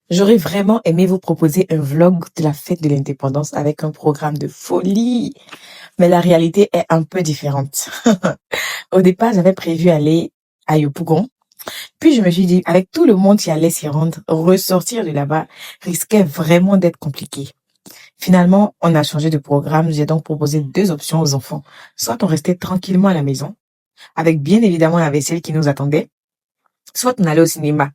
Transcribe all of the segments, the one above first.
J'aurais vraiment aimé vous proposer un vlog de la fête de l'indépendance avec un programme de folie, mais la réalité est un peu différente. Au départ, j'avais prévu aller à Yopougon, puis je me suis dit, avec tout le monde qui allait s'y rendre, ressortir de là-bas risquait vraiment d'être compliqué. Finalement, on a changé de programme. J'ai donc proposé deux options aux enfants. Soit on restait tranquillement à la maison, avec bien évidemment la vaisselle qui nous attendait, soit on allait au cinéma.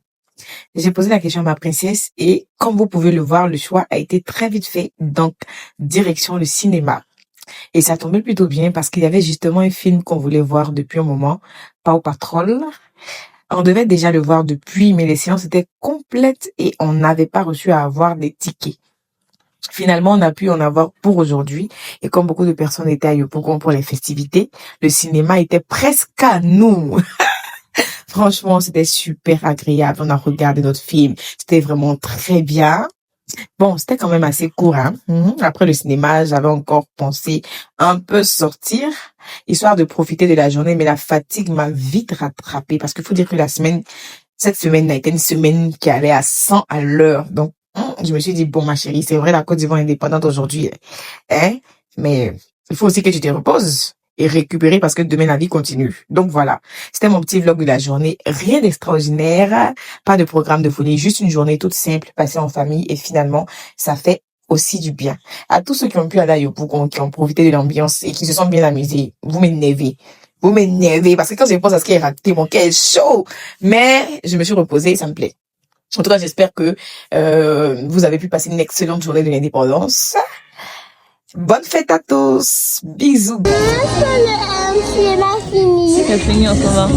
J'ai posé la question à ma princesse et comme vous pouvez le voir, le choix a été très vite fait. Donc, direction le cinéma. Et ça tombait plutôt bien parce qu'il y avait justement un film qu'on voulait voir depuis un moment, Paw Patrol. On devait déjà le voir depuis, mais les séances étaient complètes et on n'avait pas reçu à avoir des tickets. Finalement, on a pu en avoir pour aujourd'hui. Et comme beaucoup de personnes étaient à Yopougon pour les festivités, le cinéma était presque à nous. Franchement, c'était super agréable. On a regardé notre film. C'était vraiment très bien. Bon, c'était quand même assez court, hein. Après le cinéma, j'avais encore pensé un peu sortir, histoire de profiter de la journée, mais la fatigue m'a vite rattrapée parce qu'il faut dire que cette semaine a été une semaine qui allait à 100 à l'heure. Donc, je me suis dit, bon, ma chérie, c'est vrai, la Côte d'Ivoire est indépendante aujourd'hui, hein, mais il faut aussi que tu te reposes et récupérer parce que demain la vie continue. Donc voilà, c'était mon petit vlog de la journée. Rien d'extraordinaire, pas de programme de folie, juste une journée toute simple passée en famille et finalement, ça fait aussi du bien. À tous ceux qui ont pu aller à Yopougon, qui ont profité de l'ambiance et qui se sont bien amusés, vous m'énervez. Vous m'énervez parce que quand je pense à ce qui est raté, mon cœur est chaud. Mais je me suis reposée, ça me plaît. En tout cas, j'espère que vous avez pu passer une excellente journée de l'indépendance. Bonne fête à tous. Bisous. Le cinéma fini. C'est fini en ce moment.